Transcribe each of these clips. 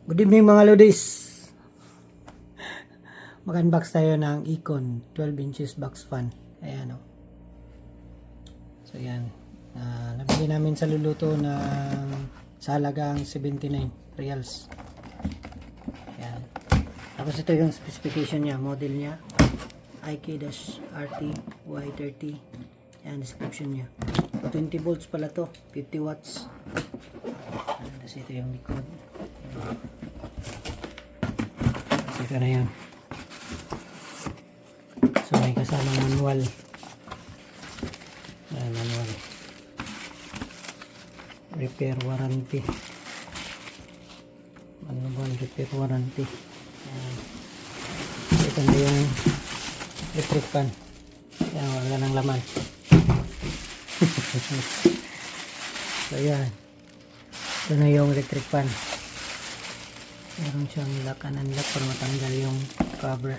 Good evening mga lodis. Mag-unbox tayo ng Econ 12 inches box fan. Ayan o. So yan. Nabili namin sa luluto sa halagang 79 reals. Ayan. Tapos ito yung specification niya, model niya. IK-RT Y30. Ayan, description niya. 20 volts pala to, 50 watts. Ayan, tapos ito yung likod. Ito na yan. So may kasamang manual. Ayan, manual. Repair warranty. Manual repair warranty. Ayan. Ito na yung electric fan. Ayan, wala nang laman. So ayan. Ito na yung electric fan. Meron siyang lock and unlock para matanggal yung cover.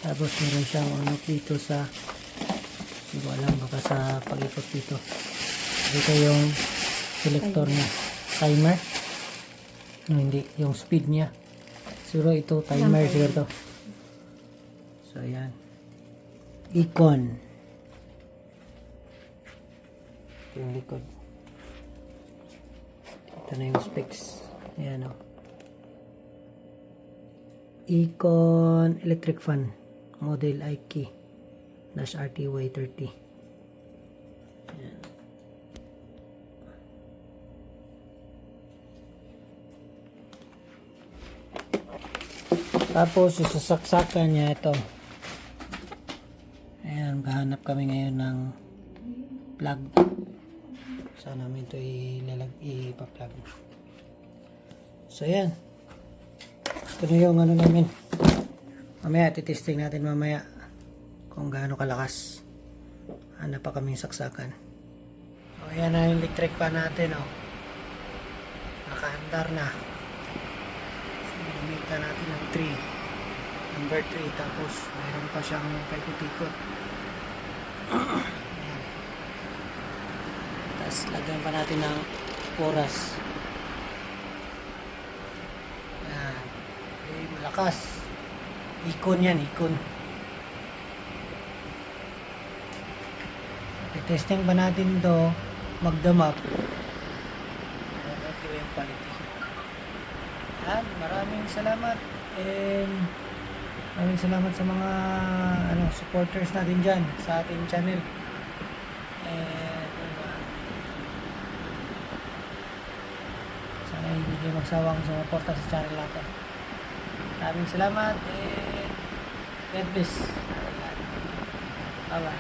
Tapos meron siyang ano dito sa, hindi ko alam, baka sa pag-ikot dito. Dito yung selector niya. Timer. No, hindi. Yung speed niya. Siguro ito, timer siguro to. So ayan. Econ. Ito yung likod. Ito na yung specs. Ayan o. Econ electric fan model IK-RT Y30. Ayan. Tapos susaksakan niya ito. Ayan, kahanap kami ngayon ng plug. Sana namin ito ipa-plug. So ayan. Ito na yung ano namin. Mamaya titesting natin mamaya kung gaano kalakas. Hanap pa kaming saksakan. So ayan na yung electric pan natin. Oh. Nakaandar na. So ginamitan natin ng 3. Number 3. Tapos mayroon pa siyang paikot-ikot. Ayan. Tapos lagyan pa natin ng oras. Malakas. Econ yan, Econ. Testing pa natin to magdamap. Okay yung quality. Yan, maraming salamat and maraming salamat sa mga supporters natin dyan sa ating channel. And sana hindi kayo magsawang sumuporta sa channel natin. Maraming salamat and God bless. Bye bye.